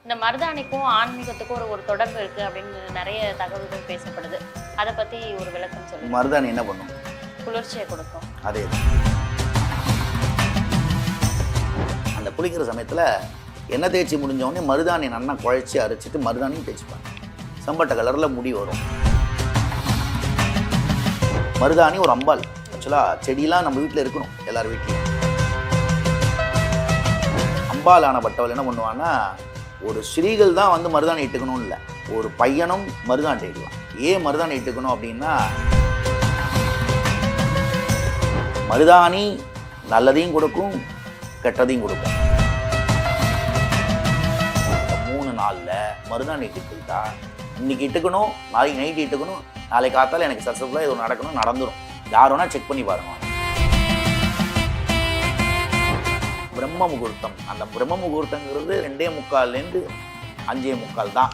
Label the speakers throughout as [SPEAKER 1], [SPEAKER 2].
[SPEAKER 1] இந்த மருதாணிக்கும் ஆன்மீகத்துக்கும் ஒரு ஒரு தொடர்பு இருக்கு அப்படின்னு நிறைய தகவல்கள் பேசப்படுது. அதை பத்தி ஒரு விளக்கம் சொல்லுங்க.
[SPEAKER 2] மருதாணி என்ன பண்ணும்?
[SPEAKER 1] குளிர்ச்சியை கொடுக்கும்.
[SPEAKER 2] அதே தான். அந்த குளிக்கிற சமயத்தில் எண்ணெய் தேய்ச்சி முடிஞ்சவொடனே மருதாணி நல்லா குழைச்சி அரைச்சிட்டு மருதாணியும் தேய்ச்சிப்பாங்க. செம்பட்டை கலரில் முடி வரும். மருதாணி ஒரு அம்பாள். ஆக்சுவலாக செடியெலாம் நம்ம வீட்டில் இருக்கணும், எல்லார் வீட்லையும். அம்பாள் ஆனப்பட்டவள் என்ன பண்ணுவான்னா, ஒரு ஸ்ரீகள் தான் வந்து மருதாணி இட்டுக்கணும்னு இல்லை, ஒரு பையனும் மருதாணி இட்டுக்கலாம். ஏன் மருதாணி இட்டுக்கணும் அப்படின்னா, மருதாணி நல்லதையும் கொடுக்கும், கெட்டதையும் கொடுக்கும். 3 நாளில் மருதாணி இட்டுக்கிட்டா, இன்னைக்கு இட்டுக்கணும், நாளைக்கு நைட்டு இட்டுக்கணும், நாளைக்கு காத்தால எனக்கு சக்ஸஸ்ஃபுல்லாக இது நடக்கணும், நடந்துடும். யார் வேணா செக் பண்ணி பாருங்க. பிரம்ம முகூர்த்தம், அந்த பிரம்ம முகூர்த்தங்கிறது 2:45 5:45 தான்.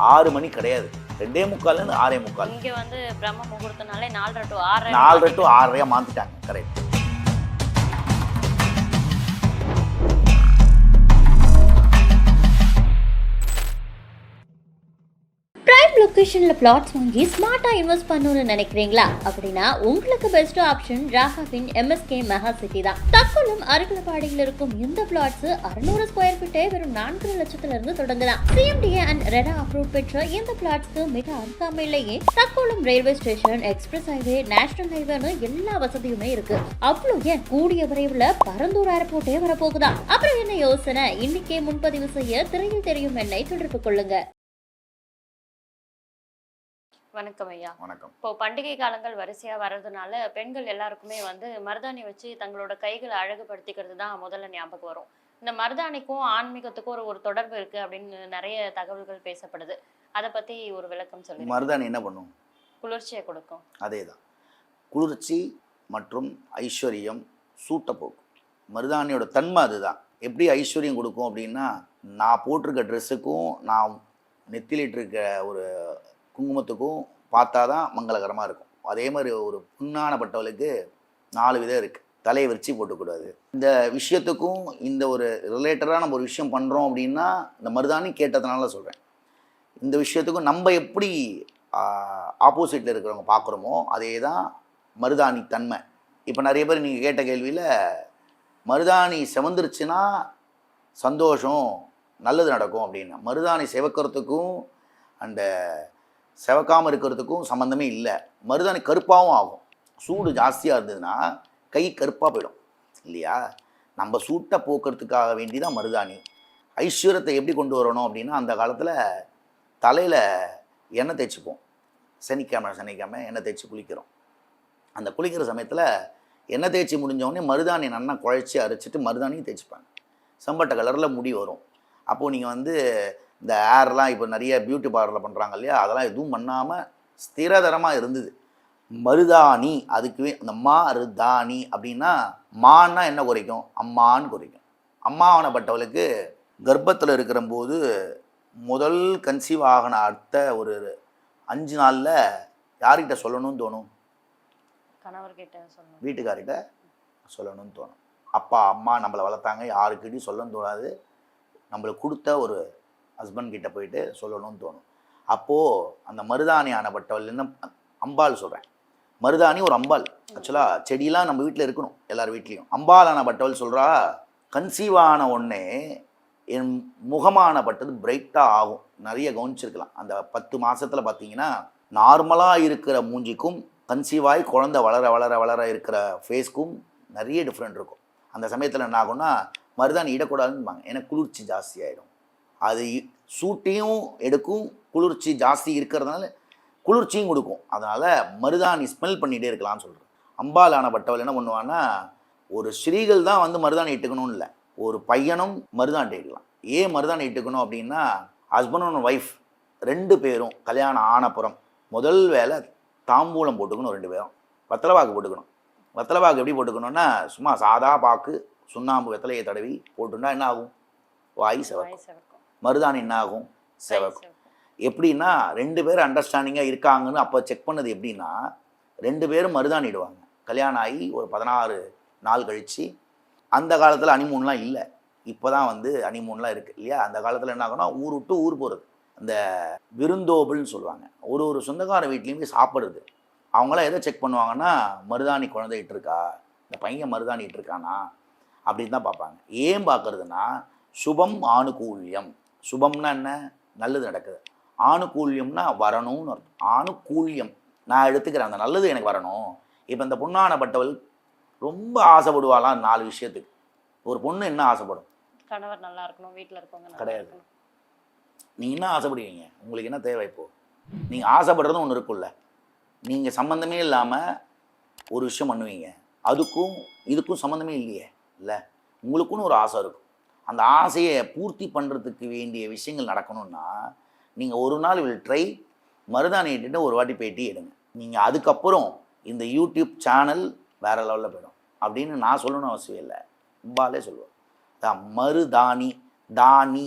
[SPEAKER 2] 6 மணி கிடையாது. 2:45 6:45.
[SPEAKER 1] இங்க வந்து பிரம்ம முகூர்த்தனாலே 4:30 to 6:30.
[SPEAKER 2] 4:30 to 6:30 மாத்திட்டாங்க. கரெக்ட்.
[SPEAKER 3] லொகேஷன்ல பிளாட்ஸ் வாங்கி ஸ்மார்ட்டா இன்வெஸ்ட் பண்ணணும்னு நினைக்கிறீங்களா? அப்படின்னா உங்களுக்கு பெஸ்ட் ஆப்ஷன் ராகாவின் MSK மெகா சிட்டி தான். தக்கோலம் அருகிலப்பாடியில் இருக்கும் இந்த பிளாட்ஸ் 600 ஸ்கொயர் ஃபீட்டே வெறும் 4 லட்சத்துல இருந்து தொடங்கலாம். CMDA அண்ட் ரெடா அப்ரூவ் பெற்ற இந்த பிளாட்ஸ்க்கு மிக அருகாமையிலேயே Thakkolam railway station, express highway, national ஹைவேன்னு எல்லா வசதியுமே இருக்கு. அவ்வளவு ஏன் கூடிய விரைவில் பரந்தூர் ஏர்போர்ட்டே வரப்போகுதா? அப்புறம் என்ன யோசனை? இன்னைக்கே முன்பதிவு செய்ய திரையில் தெரியும் எண்ணை தொடர்பு கொள்ளுங்க.
[SPEAKER 1] வணக்கம் ஐயா.
[SPEAKER 2] வணக்கம்.
[SPEAKER 1] இப்போ பண்டிகை காலங்கள் வரிசையா வர்றதுனால பெண்கள் எல்லாருக்குமே வந்து மருதாணி வச்சு தங்களோட கைகளை அழகுபடுத்திக்கிறது தான் முதல்ல ஞாபகம் வரும். இந்த மருதாணிக்கும் ஆன்மீகத்துக்கும் ஒரு ஒரு தொடர்பு இருக்கு அப்படின்னு நிறைய தகவல்கள் பேசப்படுது. அதை பத்தி ஒரு விளக்கம் சொல்லுங்க.
[SPEAKER 2] மருதாணி என்ன பண்ணும்?
[SPEAKER 1] குளிர்ச்சியை கொடுக்கும்.
[SPEAKER 2] அதே தான். குளிர்ச்சி மற்றும் ஐஸ்வர்யம், சூட்டை போக்கும். மருதாணியோட தன்மை அதுதான். எப்படி ஐஸ்வர்யம் கொடுக்கும் அப்படின்னா, நான் போட்டிருக்க ட்ரெஸ்ஸுக்கும் நான் நெத்திலிட்டிருக்க ஒரு குங்குமத்துக்கும் பார்த்தா தான் மங்களகரமாக இருக்கும். அதே மாதிரி ஒரு புண்ணானப்பட்டவளுக்கு 4 விதம் இருக்குது. தலையை விரிச்சு போட்டுக்கூடாது. இந்த விஷயத்துக்கும் இந்த ஒரு ரிலேட்டடாக நம்ம ஒரு விஷயம் பண்ணுறோம் அப்படின்னா, இந்த மருதாணி கேட்டதுனால சொல்கிறேன். இந்த விஷயத்துக்கும் நம்ம எப்படி ஆப்போசிட்டில் இருக்கிறவங்க பார்க்குறோமோ அதே தான் மருதாணி தன்மை. இப்போ நிறைய பேர் நீங்கள் கேட்ட கேள்வியில், மருதாணி செவந்துருச்சுன்னா சந்தோஷம், நல்லது நடக்கும் அப்படின்னா, மருதாணி செவக்கிறதுக்கும் அந்த செவக்காமல் இருக்கிறதுக்கும் சம்மந்தமே இல்லை. மருதாணி கருப்பாகவும் ஆகும். சூடு ஜாஸ்தியாக இருந்ததுன்னா கை கருப்பாக போயிடும் இல்லையா? நம்ம சூட்டை போக்குறதுக்காக வேண்டி தான் மருதாணி. ஐஸ்வர்யத்தை எப்படி கொண்டு வரணும் அப்படின்னா, அந்த காலத்தில் தலையில் எண்ணெய் தேய்ச்சிப்போம். சனிக்கிழமை எண்ணெய் தேய்ச்சி குளிக்கிறோம். அந்த குளிக்கிற சமயத்தில் எண்ணெய் தேய்ச்சி முடிஞ்சவொடனே மருதாணி நல்லா குழைச்சி அரைச்சிட்டு மருதாணியும் தேய்ச்சிப்பாங்க. செம்பட்டை கலரில் முடி வரும். அப்போது நீங்கள் வந்து இந்த ஏர்லாம் இப்போ நிறைய பியூட்டி பார்லரில் பண்ணுறாங்க இல்லையா, அதெல்லாம் எதுவும் பண்ணாமல் ஸ்திரதரமாக இருந்தது. மருதாணி அதுக்குவே அந்த மருதாணி அப்படின்னா, மான்னா என்ன குறைக்கும்? அம்மான்னு குறைக்கும். அம்மாவானப்பட்டவளுக்கு கர்ப்பத்தில் இருக்கிறம்போது முதல் கன்சீவ் ஆகின அடுத்த ஒரு 5 நாளில் யார்கிட்ட சொல்லணும்னு தோணும்?
[SPEAKER 1] கணவர்கிட்ட சொல்லணும்,
[SPEAKER 2] வீட்டுக்கார்கிட்ட சொல்லணும்னு தோணும். அப்பா அம்மா நம்மளை வளர்த்தாங்க, யாருக்கிட்டையும் சொல்லணும்னு தோணாது. நம்மளுக்கு கொடுத்த ஒரு ஹஸ்பண்ட் கிட்ட போயிட்டு சொல்லணும்னு தோணும். அப்போது அந்த மருதாணி ஆனப்பட்டவள் என்ன அம்பாள் சொல்கிறேன். மருதாணி ஒரு அம்பாள். ஆக்சுவலாக செடியெலாம் நம்ம வீட்டில் இருக்கணும், எல்லார் வீட்லேயும். அம்பாள் ஆனப்பட்டவள் சொல்கிறா, கன்சீவ் ஆன உடனே என் முகமானப்பட்டது பிரைட்டாக ஆகும். நிறைய கவனிச்சிருக்கலாம். அந்த 10 மாதத்தில் பார்த்தீங்கன்னா நார்மலாக இருக்கிற மூஞ்சிக்கும் கன்சீவாகி குழந்தை வளர வளர வளர இருக்கிற ஃபேஸ்க்கும் நிறைய டிஃப்ரெண்ட் இருக்கும். அந்த சமயத்தில் என்ன ஆகும்னா, மருதாணி இடக்கூடாதுன்னுபாங்க. ஏன்னா குளிர்ச்சி ஜாஸ்தி ஆகிடும். அது சூட்டையும் எடுக்கும், குளிர்ச்சி ஜாஸ்தி இருக்கிறதுனால குளிர்ச்சியும் கொடுக்கும். அதனால் மருதாணி ஸ்மெல் பண்ணிகிட்டே இருக்கலாம்னு சொல்கிறேன். அம்பாள் ஆனப்பட்டவள் என்ன பண்ணுவான்னா, ஒரு ஸ்ரீகள் தான் வந்து மருதாணி இட்டுக்கணும்னு இல்லை, ஒரு பையனும் மருதாணி இட்டுக்கலாம். ஏன் மருதாணி இட்டுக்கணும் அப்படின்னா, ஹஸ்பண்ட் அண்ட் ஒய்ஃப் 2 பேரும் கல்யாணம் ஆனப்புறம் முதல் வேலை தாம்பூலம் போட்டுக்கணும். 2 பேரும் வெத்தலைப்பாக்கு போட்டுக்கணும். வெத்தலைப்பாக்கு எப்படி போட்டுக்கணும்னா, சும்மா சாதா பாக்கு சுண்ணாம்பு வெத்தலையை தடவி போட்டுன்னா என்ன ஆகும்? வாய் செவக்கும். மருதாணி என்ன ஆகும்? செவக்கும். எப்படின்னா, 2 பேரும் அண்டர்ஸ்டாண்டிங்காக இருக்காங்கன்னு அப்போ செக் பண்ணது எப்படின்னா, 2 பேரும் மருதாணி இடுவாங்க. கல்யாணம் ஆகி ஒரு 16 நாள் கழித்து. அந்த காலத்தில் அனிமூன்லாம் இல்லை. இப்போ தான் வந்து ஹனிமூன்லாம் இருக்குது இல்லையா? அந்த காலத்தில் என்ன ஆகும்னா ஊர் விட்டு ஊர் போகிறது, அந்த விருந்தோம்பல்னு சொல்லுவாங்க. ஒரு சொந்தக்கார வீட்லேயும் போய் சாப்பிட்றது. அவங்களாம் எதை செக் பண்ணுவாங்கன்னா, மருதாணி குழந்தை இட்டிருக்கா, இந்த பையன் மருதாணி இட்டிருக்கானா அப்படின்னு தான் பார்ப்பாங்க. ஏன் பார்க்குறதுனா, சுபம் ஆணுகூல்யம். சுபம்னா என்ன? நல்லது நடக்குது. ஆணுகூல்யம்னா வரணும்னு அர்த்தம். ஆணுகூல்யம் நான் எடுத்துக்கிறேன், அந்த நல்லது எனக்கு வரணும். இப்போ இந்த பொண்ணானப்பட்டவள் ரொம்ப ஆசைப்படுவாளாம் 4 விஷயத்துக்கு. ஒரு பொண்ணு என்ன ஆசைப்படும்?
[SPEAKER 1] கணவர் நல்லா இருக்கணும், வீட்டில் இருக்கவங்க நல்லா
[SPEAKER 2] கிடையாது.
[SPEAKER 1] இருக்கணும்.
[SPEAKER 2] நீங்கள் என்ன ஆசைப்படுவீங்க? உங்களுக்கு என்ன தேவை? இப்போது நீங்கள் ஆசைப்படுறதும் ஒன்று இருக்குல்ல. நீங்கள் சம்மந்தமே இல்லாமல் ஒரு விஷயம் பண்ணுவீங்க, அதுக்கும் இதுக்கும் சம்மந்தமே இல்லையே இல்லை. உங்களுக்குன்னு ஒரு ஆசை இருக்கும். அந்த ஆசையை பூர்த்தி பண்ணுறதுக்கு வேண்டிய விஷயங்கள் நடக்கணும்னா நீங்கள் ஒரு நாள் ட்ரை மருதாணி இட்டுட்டு ஒரு வாட்டி பேட்டி எடுங்க. நீங்கள் அதுக்கப்புறம் இந்த யூடியூப் சேனல் வேறு லெவலில் போயிடும் அப்படின்னு நான் சொல்லணும்னு அவசியம் இல்லை, அம்பாலே சொல்லுவேன். அதான் மருதாணி. தானி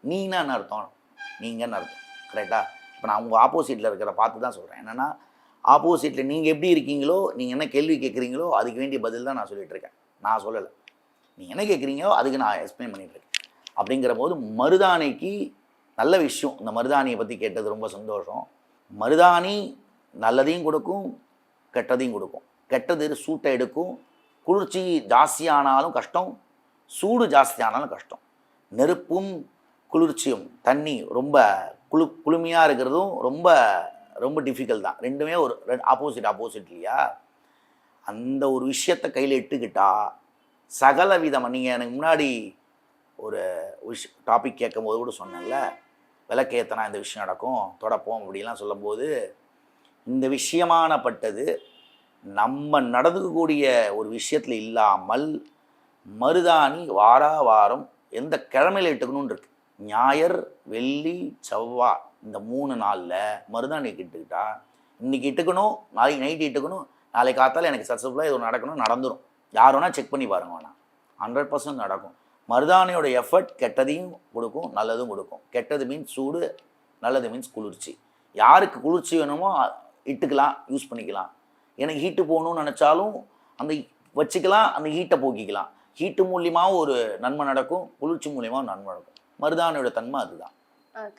[SPEAKER 2] நீனா அர்த்தம், நீங்கன்னு அர்த்தம். கரெக்டாக? இப்போ நான் உங்கள் ஆப்போசிட்டில் இருக்கிற பார்த்து தான் சொல்கிறேன். என்னென்னா, ஆப்போசிட்டில் நீங்கள் எப்படி இருக்கீங்களோ, நீங்கள் என்ன கேள்வி கேட்குறீங்களோ அதுக்கு வேண்டிய பதில் தான் நான் சொல்லிகிட்டு இருக்கேன். நான் சொல்லலை, நீங்கள் என்ன கேட்குறீங்களோ அதுக்கு நான் எக்ஸ்பிளைன் பண்ணிகிட்ருக்கேன். அப்படிங்கிற போது மருதாணிக்கு நல்ல விஷயம். இந்த மருதாணியை பற்றி கேட்டது ரொம்ப சந்தோஷம். மருதாணி நல்லதையும் கொடுக்கும், கெட்டதையும் கொடுக்கும். கெட்டது சூட்டை எடுக்கும். குளிர்ச்சி ஜாஸ்தியானாலும் கஷ்டம், சூடு ஜாஸ்தியானாலும் கஷ்டம். நெருப்பும் குளிர்ச்சியும், தண்ணி ரொம்ப குளுமையாக இருக்கிறதும் ரொம்ப ரொம்ப டிஃபிகல்ட் தான். ரெண்டுமே ஒரு ஆப்போசிட் இல்லையா? அந்த ஒரு விஷயத்தை கையில் இட்டுக்கிட்டா சகல விதமாக, நீங்கள் எனக்கு முன்னாடி ஒரு டாபிக் கேட்கும்போது கூட சொன்னேன்ல, விளக்கேற்றினா இந்த விஷயம் நடக்கும், தொடப்போம் அப்படிலாம் சொல்லும்போது, இந்த விஷயமானப்பட்டது நம்ம நடந்துக்கக்கூடிய ஒரு விஷயத்தில் இல்லாமல் மருதாணி வாரம் எந்த கிழமையில் இட்டுக்கணும்னு இருக்கு. ஞாயிறு, வெள்ளி, செவ்வாய் இந்த 3 நாளில் மருதாணி இட்டுக்கிட்டா, இன்றைக்கி இட்டுக்கணும், நாளைக்கு நைட்டு இட்டுக்கணும், நாளைக்கு காத்தால எனக்கு சக்ஸஸ்ஃபுல்லாக இது நடக்கணும், நடந்துடும். யார் வேணால் செக் பண்ணி பாருங்க, வேணாம் 100% நடக்கும். மருதாணியோட எஃபர்ட் கெட்டதையும் கொடுக்கும், நல்லதும் கொடுக்கும். கெட்டது மீன்ஸ் சூடு, நல்லது மீன்ஸ் குளிர்ச்சி. யாருக்கு குளிர்ச்சி வேணுமோ இட்டுக்கலாம், யூஸ் பண்ணிக்கலாம். எனக்கு ஹீட்டு போகணும்னு நினச்சாலும் அந்த வச்சுக்கலாம், அந்த ஹீட்டை போக்கிக்கலாம். ஹீட்டு மூலியமாகவும் ஒரு நன்மை நடக்கும், குளிர்ச்சி மூலியமாகவும் நன்மை நடக்கும். மருதாணியோட தன்மை அதுதான்.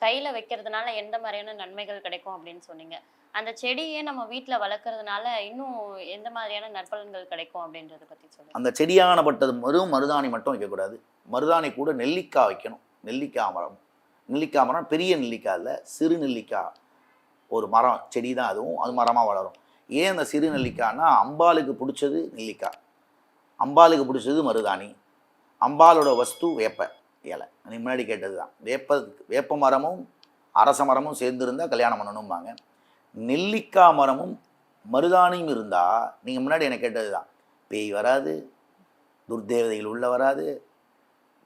[SPEAKER 1] கையில் வைக்கிறதுனால எந்த மாதிரியான நன்மைகள் கிடைக்கும் அப்படின்னு சொன்னீங்க. அந்த செடியே நம்ம வீட்டில் வளர்க்குறதுனால இன்னும் எந்த மாதிரியான நற்பலன்கள் கிடைக்கும் அப்படின்றத பற்றி சொல்லுங்கள்.
[SPEAKER 2] அந்த செடியானப்பட்டது மருதாணி மட்டும் வைக்கக்கூடாது. மருதாணி கூட நெல்லிக்காய் வைக்கணும். நெல்லிக்காய் மரம் பெரிய நெல்லிக்காய் இல்லை, சிறு நெல்லிக்காய் ஒரு மரம், செடி தான் அதுவும், அது மரமாக வளரும். ஏன் அந்த சிறு நெல்லிக்காய்னா, அம்பாளுக்கு பிடிச்சது நெல்லிக்காய், அம்பாளுக்கு பிடிச்சது மருதாணி. அம்பாலோட வஸ்து வேப்ப இலை. நீ முன்னாடி கேட்டது தான். வேப்ப மரமும் அரச மரமும் சேர்ந்துருந்தால் கல்யாணம் பண்ணணும்பாங்க. நெல்லிக்காய் மரமும் மருதாணியும் இருந்தால், நீங்கள் முன்னாடி எனக்கு கேட்டது தான், பேய் வராது, துர்தேவதைகள் உள்ளே வராது,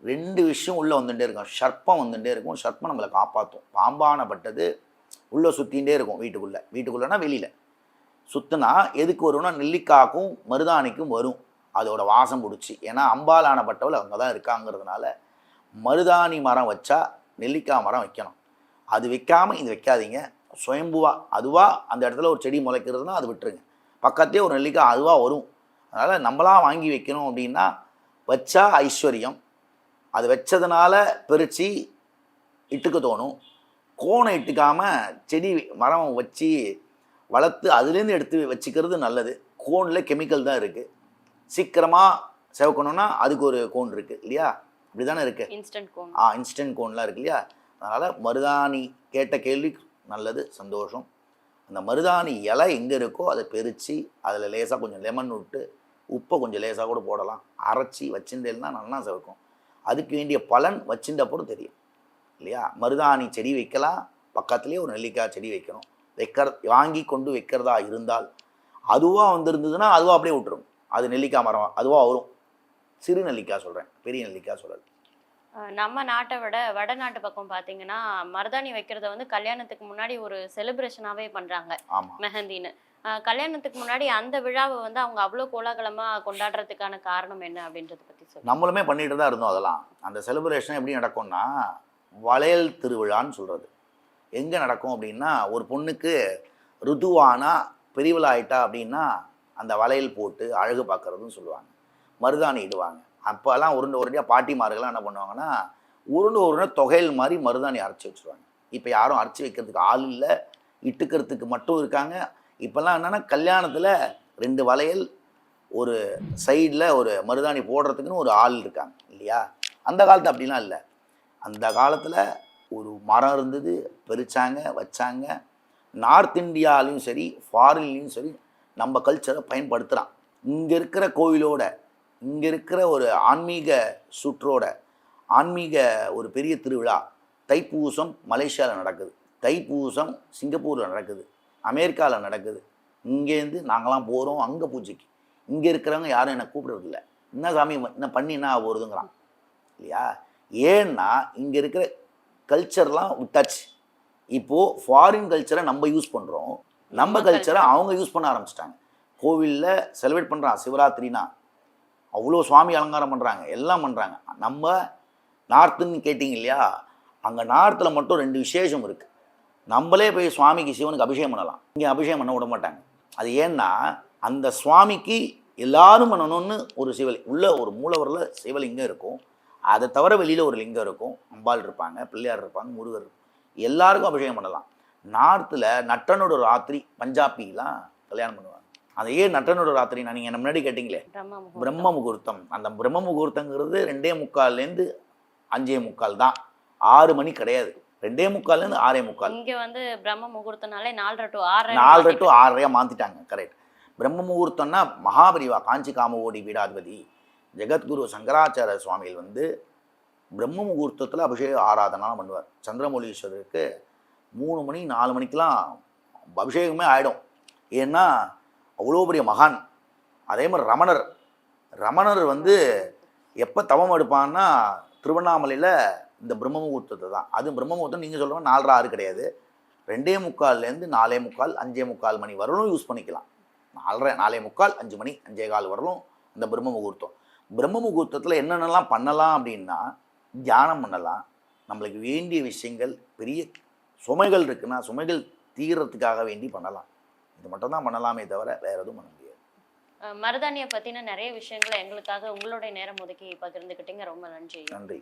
[SPEAKER 2] 2 விஷயம் உள்ளே வந்துகிட்டே இருக்கும். சர்ப்பம் வந்துகிட்டே இருக்கும், சர்ப்பம் நம்மளை காப்பாற்றும். பாம்பானப்பட்டது உள்ளே சுற்றிகிட்டே இருக்கும் வீட்டுக்குள்ளேனா வெளியில் சுற்றினா எதுக்கு வரும்னா நெல்லிக்காய்க்கும் மருதாணிக்கும் வரும், அதோட வாசம் பிடிச்சி. ஏன்னா அம்பாலானப்பட்டவள் அவங்க தான் இருக்காங்கிறதுனால மருதாணி மரம் வச்சா நெல்லிக்காய் மரம் வைக்கணும். அது வைக்காமல் இது வைக்காதீங்க. சுயம்புவா அதுவாக அந்த இடத்துல ஒரு செடி முளைக்கிறதுனா அது விட்டுருங்க. பக்கத்துலேயே ஒரு நெல்லிக்காய் அதுவாக வரும். அதனால் நம்மளாம் வாங்கி வைக்கணும் அப்படின்னா வச்சா ஐஸ்வர்யம். அது வச்சதுனால பிரித்து இட்டுக்க தோணும். கோணம் இட்டுக்காமல் செடி மரம் வச்சு வளர்த்து அதுலேருந்து எடுத்து வச்சுக்கிறது நல்லது. கோனில் கெமிக்கல் தான் இருக்குது. சீக்கிரமாக செவக்கணும்னா அதுக்கு ஒரு கோன் இருக்குது இல்லையா? இப்படி தானே இருக்குது, இன்ஸ்டன்ட் கோன்லாம் இருக்குது இல்லையா? அதனால் மருதாணி கேட்ட கேள்வி நல்லது, சந்தோஷம். அந்த மருதாணி இலை எங்கே இருக்கோ அதை பறித்து அதில் லேசாக கொஞ்சம் லெமன் விட்டு உப்பை கொஞ்சம் லேசாக கூட போடலாம், அரைச்சி வச்சுட்டேன்னா நல்லா செவக்கும். அதுக்கு வேண்டிய பலன் வச்சுட்டப்பறம் தெரியும் இல்லையா? மருதாணி செடி வைக்கலாம், பக்கத்துலேயே ஒரு நெல்லிக்காய் செடி வைக்கணும். வாங்கி கொண்டு வைக்கிறதா இருந்தால் அதுவாக வந்துருந்ததுன்னா அதுவாக அப்படியே விட்டுரும். அது நெல்லிக்காய் மரம் அதுவாக வரும். சிறு நெல்லிக்காய் சொல்கிறேன், பெரிய நெல்லிக்காய் சொல்லலை.
[SPEAKER 1] நம்ம நாட்டை விட வடநாட்டு பக்கம் பார்த்தீங்கன்னா மருதாணி வைக்கிறத வந்து கல்யாணத்துக்கு முன்னாடி ஒரு செலிப்ரேஷனாகவே பண்ணுறாங்க. மெஹந்தின்னு கல்யாணத்துக்கு முன்னாடி அந்த விழாவை வந்து அவங்க அவ்வளோ கோலாகலமாக கொண்டாடுறதுக்கான காரணம் என்ன அப்படின்றத பற்றி சொல்லி
[SPEAKER 2] நம்மளுமே பண்ணிட்டு தான் இருந்தோம். அதெல்லாம் அந்த செலிப்ரேஷன் எப்படி நடக்கும்னா, வளையல் திருவிழான்னு சொல்கிறது எங்கே நடக்கும் அப்படின்னா, ஒரு பொண்ணுக்கு ருதுவானா பெரியவளாயிட்டா அப்படின்னா அந்த வளையல் போட்டு அழகு பார்க்குறதுன்னு சொல்லுவாங்க. மருதாணி இடுவாங்க. அப்போல்லாம் உருண்டை உருண்டையாக பாட்டிமார்கள்லாம் என்ன பண்ணுவாங்கன்னா உருண்டை தொகையில் மாதிரி மருதாணி அரைச்சி வச்சுருவாங்க. இப்போ யாரும் அரைச்சி வைக்கிறதுக்கு ஆள் இல்லை, இட்டுக்கிறதுக்கு மட்டும் இருக்காங்க. இப்போல்லாம் என்னென்னா கல்யாணத்தில் 2 வளையல் ஒரு சைடில் ஒரு மருதாணி போடுறதுக்குன்னு ஒரு ஆள் இருக்காங்க இல்லையா? அந்த காலத்து அப்படிலாம் இல்லை. அந்த காலத்தில் ஒரு மரம் இருந்தது, பறிச்சாங்க, வச்சாங்க. நார்த் இந்தியாலையும் சரி ஃபாரின்லேயும் சரி நம்ம கல்ச்சரை பயன்படுத்துகிறான். இங்கே இருக்கிற கோவிலோட, இங்கே இருக்கிற ஒரு ஆன்மீக சுற்றோட, ஆன்மீக ஒரு பெரிய திருவிழா தைப்பூசம் மலேசியாவில் நடக்குது, தைப்பூசம் சிங்கப்பூரில் நடக்குது, அமெரிக்காவில் நடக்குது. இங்கேருந்து நாங்களாம் போகிறோம் அங்கே பூஜைக்கு. இங்கே இருக்கிறவங்க யாரும் என்னை கூப்பிடுறதில்ல. என்ன சாமி என்ன பண்ணி என்ன போகிறதுங்கிறான் இல்லையா? ஏன்னா இங்கே இருக்கிற கல்ச்சர்லாம் விட்டாச்சு. இப்போது ஃபாரின் கல்ச்சரை நம்ம யூஸ் பண்ணுறோம், நம்ம கல்ச்சரை அவங்க யூஸ் பண்ண ஆரம்பிச்சிட்டாங்க. கோவிலில் செலிப்ரேட் பண்ணுறான் சிவராத்திரினா அவ்வளோ சுவாமி அலங்காரம் பண்ணுறாங்க, எல்லாம் பண்ணுறாங்க. நம்ம நார்த்துன்னு கேட்டிங்க இல்லையா? அங்கே நார்த்தில் மட்டும் 2 விசேஷம் இருக்குது. நம்மளே போய் சுவாமிக்கு சிவனுக்கு அபிஷேகம் பண்ணலாம், இங்கே அபிஷேகம் பண்ண விட மாட்டாங்க. அது ஏன்னா அந்த சுவாமிக்கு எல்லாரும் பண்ணணும்னு ஒரு உள்ள ஒரு மூலவரில் சிவலிங்கம் இருக்கும். அதை தவிர வெளியில் ஒரு லிங்கம் இருக்கும், அம்பாள் இருப்பாங்க, பிள்ளையார் இருப்பாங்க, முருகர் இருக்கும். எல்லாருக்கும் அபிஷேகம் பண்ணலாம். நார்த்தில் நட்டனோட ராத்திரி பஞ்சாபிலாம் கல்யாணம் பண்ணுவாங்க. அது ஏன் நட்டனோட ராத்திரி? நான் நீங்கள் முன்னாடி கேட்டிங்களே பிரம்ம முகூர்த்தம். அந்த பிரம்ம முகூர்த்தங்கிறது 2:45 5:45 தான், 6 மணி கிடையாது. 2:45 6:45.
[SPEAKER 1] இங்கே வந்து பிரம்ம முகூர்த்தனாலே 4:30 to 6:30
[SPEAKER 2] 4:30 to 6:30 மாற்றிட்டாங்க. கரெக்ட். பிரம்ம முகூர்த்தம்னா மகாபரிவா காஞ்சி காமகோடி பீடாதிபதி ஜெகத்குரு சங்கராச்சாரிய சுவாமிகள் வந்து பிரம்ம முகூர்த்தத்தில் அபிஷேக ஆராதனாலாம் பண்ணுவார். சந்திரமௌலீஸ்வரருக்கு 3 மணி 4 மணிக்கெலாம் அபிஷேகமே ஆகிடும். ஏன்னா அவ்வளோ பெரிய மகான். அதே மாதிரி ரமணர் வந்து எப்போ தவம் எடுப்பான்னா திருவண்ணாமலையில் இந்த பிரம்ம முகூர்த்தத்தை தான். அது பிரம்ம முகூர்த்தம் நீங்கள் சொல்கிற 4:30 6 கிடையாது, 2:45 4:45 5:45 மணி வரலும் யூஸ் பண்ணிக்கலாம். 4:30 4:45 5 மணி 5:15 வரலும் அந்த பிரம்ம முகூர்த்தம். பிரம்ம முகூர்த்தத்தில் என்னென்னலாம் பண்ணலாம் அப்படின்னா, தியானம் பண்ணலாம். நம்மளுக்கு வேண்டிய விஷயங்கள், பெரிய சுமைகள் இருக்குன்னா சுமைகள் தீர்றதுக்காக வேண்டி பண்ணலாம். இது மட்டும் தான் பண்ணலாமே தவிர வேறு எதுவும் பண்ண முடியாது.
[SPEAKER 1] மருதாணியை பற்றின நிறைய விஷயங்களை எங்களுக்காக உங்களுடைய நேரம் ஒதுக்கி பகிர்ந்துக்கிட்டீங்க. ரொம்ப நன்றி.
[SPEAKER 2] நன்றி.